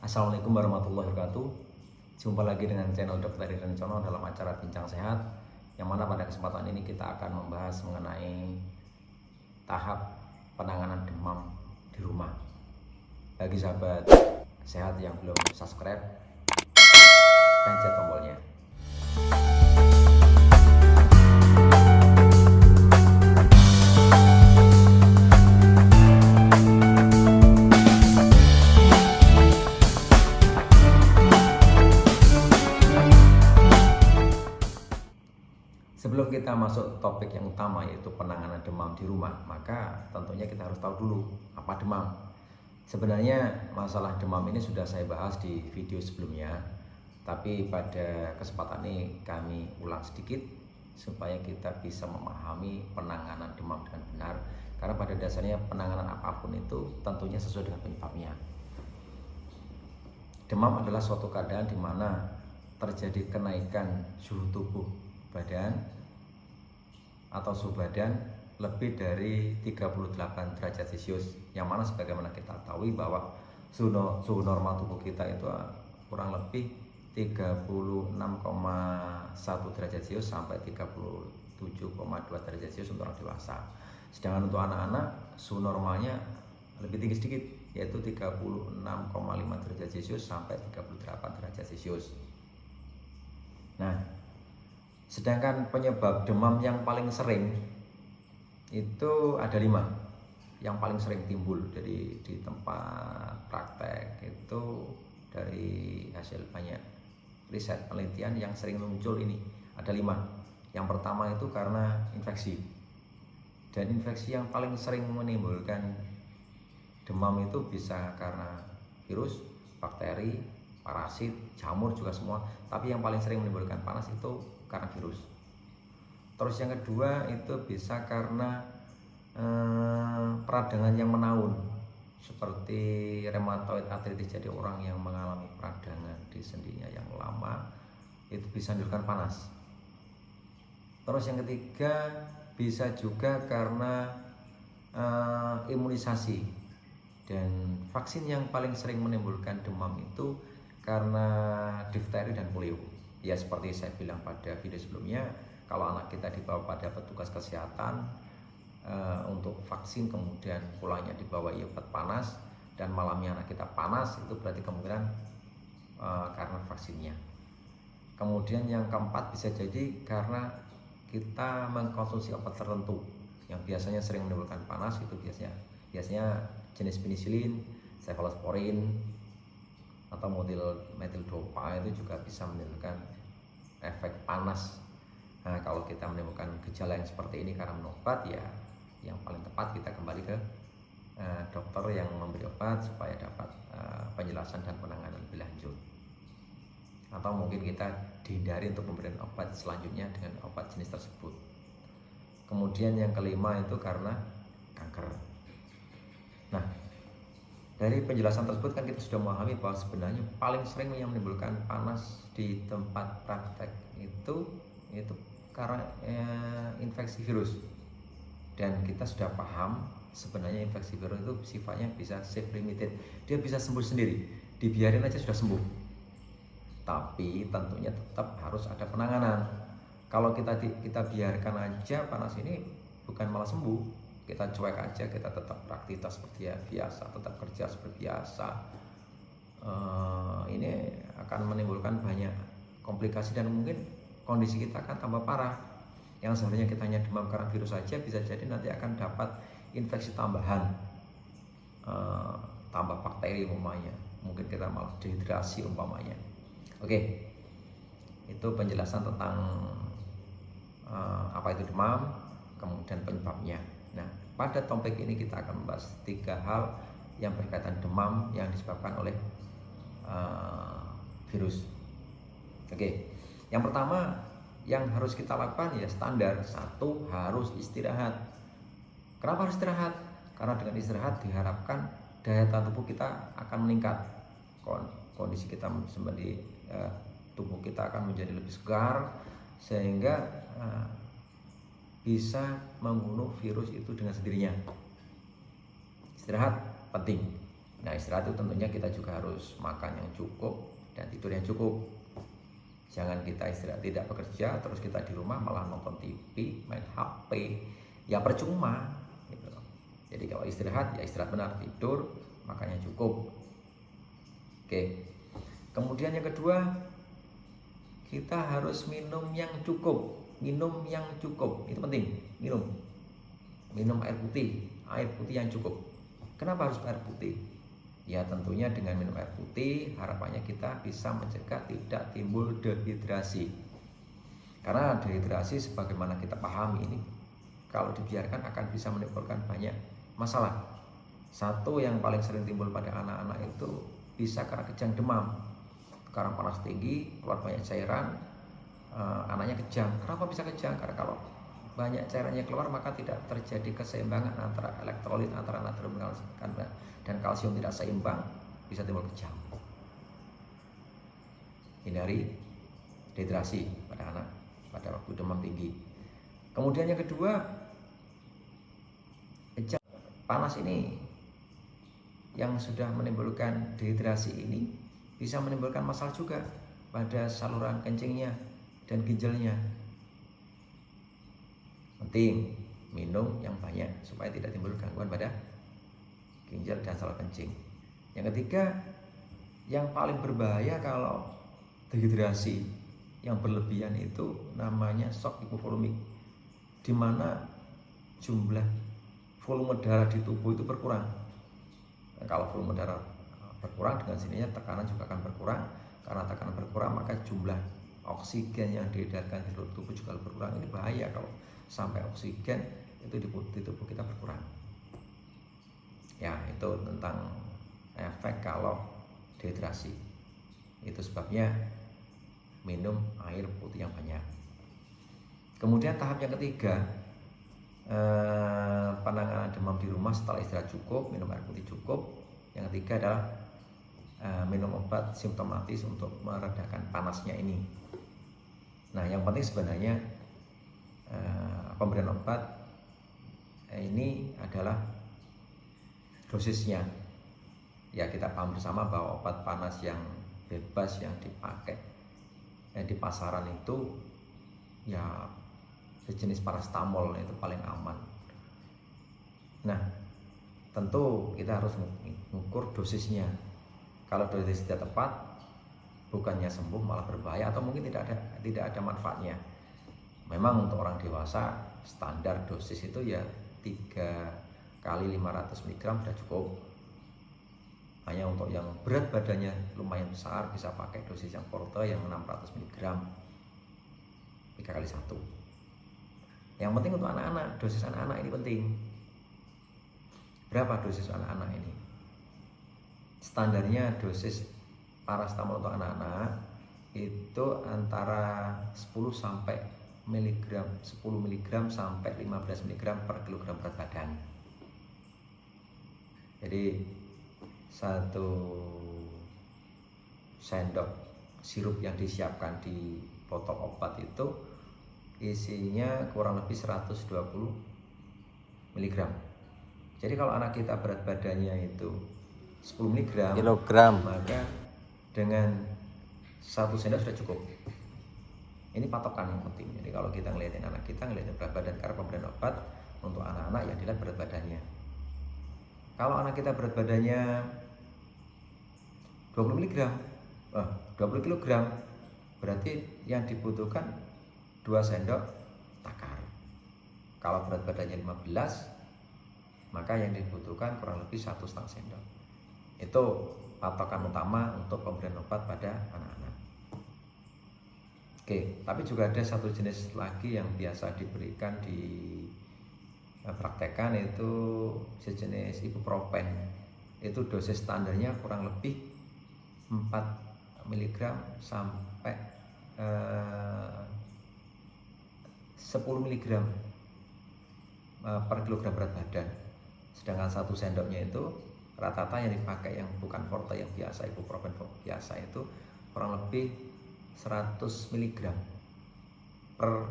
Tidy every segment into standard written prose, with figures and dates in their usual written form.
Assalamualaikum warahmatullahi wabarakatuh. Jumpa lagi dengan channel Dr. Eri Rencono dalam acara Bincang Sehat, yang mana pada kesempatan ini kita akan membahas mengenai tahap penanganan demam di rumah. Bagi sahabat sehat yang belum subscribe, pencet tombolnya. Sebelum kita masuk topik yang utama, yaitu penanganan demam di rumah, maka tentunya kita harus tahu dulu apa demam. Sebenarnya masalah demam ini sudah saya bahas di video sebelumnya, tapi pada kesempatan ini kami ulang sedikit supaya kita bisa memahami penanganan demam dengan benar. Karena pada dasarnya penanganan apapun itu tentunya sesuai dengan penyebabnya. Demam adalah suatu keadaan di mana terjadi kenaikan suhu tubuh badan atau suhu badan lebih dari 38 derajat Celcius, yang mana sebagaimana kita tahu bahwa suhu normal tubuh kita itu kurang lebih 36,1 derajat Celcius sampai 37,2 derajat Celcius untuk orang dewasa. Sedangkan untuk anak-anak suhu normalnya lebih tinggi sedikit, yaitu 36,5 derajat Celcius sampai 38 derajat Celcius. Nah, sedangkan penyebab demam yang paling sering itu ada 5 yang paling sering timbul dari di tempat praktek. Itu dari hasil banyak riset penelitian yang sering muncul ini ada 5. Yang pertama itu karena infeksi, dan infeksi yang paling sering menimbulkan demam itu bisa karena virus, bakteri, parasit, jamur juga semua. Tapi yang paling sering menimbulkan panas itu karena virus. Terus yang kedua itu bisa karena peradangan yang menaun, seperti rheumatoid arthritis. Jadi orang yang mengalami peradangan di sendinya yang lama itu bisa menimbulkan panas. Terus yang ketiga bisa juga karena imunisasi, dan vaksin yang paling sering menimbulkan demam itu karena difteri dan polio. Ya, seperti saya bilang pada video sebelumnya, kalau anak kita dibawa pada petugas kesehatan untuk vaksin, kemudian pulangnya dibawa iopet panas, dan malamnya anak kita panas, itu berarti kemungkinan karena vaksinnya. Kemudian yang keempat bisa jadi karena kita mengkonsumsi obat tertentu yang biasanya sering menimbulkan panas. Itu biasanya jenis penisilin, cefalosporin, atau metil-dopa itu juga bisa menimbulkan efek panas. Nah, kalau kita menimbulkan gejala yang seperti ini karena minum obat, ya yang paling tepat kita kembali ke dokter yang memberi obat supaya dapat penjelasan dan penanganan lebih lanjut. Atau mungkin kita dihindari untuk memberikan obat selanjutnya dengan obat jenis tersebut. Kemudian yang kelima itu karena kanker. Nah, dari penjelasan tersebut kan kita sudah memahami bahwa sebenarnya paling sering yang menimbulkan panas di tempat praktek itu karena infeksi virus. Dan kita sudah paham sebenarnya infeksi virus itu sifatnya bisa self limited, dia bisa sembuh sendiri, dibiarin aja sudah sembuh. Tapi tentunya tetap harus ada penanganan. Kalau kita biarkan aja panas ini, bukan malah sembuh, kita cuek aja, kita tetap beraktivitas seperti biasa, tetap kerja seperti biasa, ini akan menimbulkan banyak komplikasi, dan mungkin kondisi kita akan tambah parah. Yang sebenarnya kita hanya demam karena virus saja, bisa jadi nanti akan dapat infeksi tambahan, tambah bakteri umpamanya, mungkin kita malah dehidrasi umpamanya. Oke, itu penjelasan tentang apa itu demam, kemudian penyebabnya. Nah, pada topik ini kita akan membahas 3 hal yang berkaitan demam yang disebabkan oleh virus. Oke, yang pertama yang harus kita lakukan ya standar, 1, harus istirahat. Kenapa harus istirahat? Karena dengan istirahat diharapkan daya tahan tubuh kita akan meningkat, kondisi kita seperti tubuh kita akan menjadi lebih segar, sehingga bisa membunuh virus itu dengan sendirinya. Istirahat penting. Nah, istirahat itu tentunya kita juga harus makan yang cukup dan tidur yang cukup. Jangan kita istirahat tidak bekerja terus kita di rumah malah nonton TV, main HP, ya percuma gitu. Jadi kalau istirahat ya istirahat benar, tidur, makan yang cukup. Oke. Kemudian yang kedua, kita harus minum yang cukup. Minum yang cukup itu penting. Minum air putih yang cukup. Kenapa harus air putih? Ya tentunya dengan minum air putih harapannya kita bisa mencegah tidak timbul dehidrasi. Karena dehidrasi sebagaimana kita pahami ini kalau dibiarkan akan bisa menimbulkan banyak masalah. Satu yang paling sering timbul pada anak-anak itu bisa karena kejang demam. Karena panas tinggi, keluar banyak cairan, anaknya kejang. Kenapa bisa kejang? Karena kalau banyak cairannya keluar maka tidak terjadi keseimbangan antara elektrolit antara natrium dan kalsium tidak seimbang, bisa timbul kejang. Hindari dehidrasi pada anak pada waktu demam tinggi. Kemudian yang kedua, panas ini yang sudah menimbulkan dehidrasi ini bisa menimbulkan masalah juga pada saluran kencingnya dan ginjalnya. Penting minum yang banyak supaya tidak timbul gangguan pada ginjal dan saluran kencing. Yang ketiga, yang paling berbahaya kalau dehidrasi yang berlebihan itu namanya shock hipovolemik, di mana jumlah volume darah di tubuh itu berkurang. Nah, kalau volume darah berkurang, dengan sininya tekanan juga akan berkurang. Karena tekanan berkurang maka jumlah oksigen yang diedarkan di seluruh tubuh juga berkurang. Ini bahaya kalau sampai oksigen itu di tubuh kita berkurang. Ya, itu tentang efek kalau dehidrasi. Itu sebabnya minum air putih yang banyak. Kemudian tahap yang ketiga, penanganan demam di rumah setelah istirahat cukup, minum air putih cukup. Yang ketiga adalah minum obat simptomatis untuk meredakan panasnya ini. Nah, yang penting sebenarnya pemberian obat ini adalah dosisnya. Ya, kita paham bersama bahwa obat panas yang bebas yang dipakai di pasaran itu ya sejenis paracetamol, itu paling aman. Nah, tentu kita harus mengukur dosisnya. Kalau dosis tidak tepat, bukannya sembuh malah berbahaya atau mungkin tidak ada manfaatnya. Memang untuk orang dewasa standar dosis itu ya 3 kali 500 mg sudah cukup. Hanya untuk yang berat badannya lumayan besar bisa pakai dosis yang forte yang 600 mg 3 kali 1. Yang penting untuk anak-anak, dosis anak-anak ini penting. Berapa dosis anak-anak ini? Standarnya dosis paracetamol untuk anak-anak itu antara 10 mg sampai 15 mg per kilogram berat badan. Jadi 1 sendok sirup yang disiapkan di botol obat itu isinya kurang lebih 120 mg. Jadi kalau anak kita berat badannya itu 10 mg, maka dengan 1 sendok sudah cukup. Ini patokan yang penting. Jadi kalau kita ngeliatin anak kita, ngeliatin berat badan, karena pemberian obat untuk anak-anak yang dilihat berat badannya. Kalau anak kita berat badannya 20 kg, berarti yang dibutuhkan 2 sendok takar. Kalau berat badannya 15, maka yang dibutuhkan kurang lebih 1,5 sendok. Itu patokan utama untuk pemberian obat pada anak-anak. Oke, tapi juga ada satu jenis lagi yang biasa diberikan di praktekan, itu sejenis ibuprofen. Itu dosis standarnya kurang lebih 4 mg sampai 10 mg per kilogram berat badan. Sedangkan 1 sendoknya itu rata-rata yang dipakai yang bukan forte yang biasa, ibuprofen biasa itu kurang lebih 100 mg per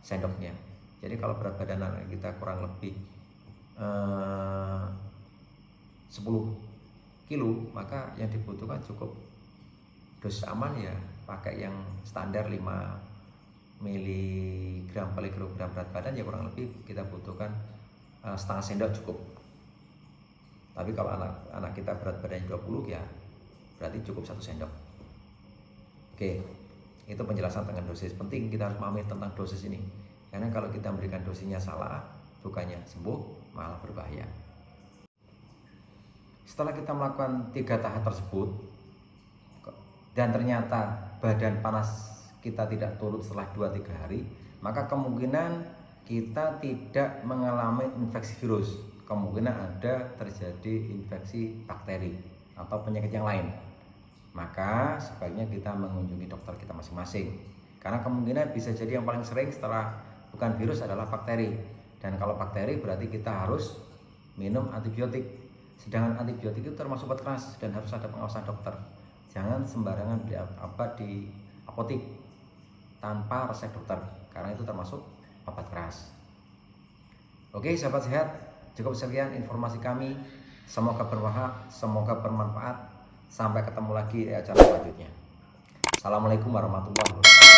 sendoknya. Jadi kalau berat badan anak kita kurang lebih 10 kilo, maka yang dibutuhkan cukup dosis aman ya pakai yang standar 5 miligram per kilogram berat badan, ya kurang lebih kita butuhkan setengah sendok cukup. Tapi kalau anak kita berat badannya 20 ya berarti cukup 1 sendok. Oke, itu penjelasan tentang dosis. Penting kita harus memahami tentang dosis ini, karena kalau kita memberikan dosisnya salah, bukannya sembuh malah berbahaya. Setelah kita melakukan 3 tahap tersebut dan ternyata badan panas kita tidak turun setelah 2-3 hari, maka kemungkinan kita tidak mengalami infeksi virus. Kemungkinan ada terjadi infeksi bakteri atau penyakit yang lain. Maka sebaiknya kita mengunjungi dokter kita masing-masing, karena kemungkinan bisa jadi yang paling sering setelah bukan virus adalah bakteri. Dan kalau bakteri berarti kita harus minum antibiotik. Sedangkan antibiotik itu termasuk obat keras dan harus ada pengawasan dokter. Jangan sembarangan beli obat di apotik tanpa resep dokter, karena itu termasuk obat keras. Oke sahabat sehat, cukup sekian informasi kami. Semoga bermanfaat. Sampai ketemu lagi di acara selanjutnya. Assalamualaikum warahmatullahi wabarakatuh.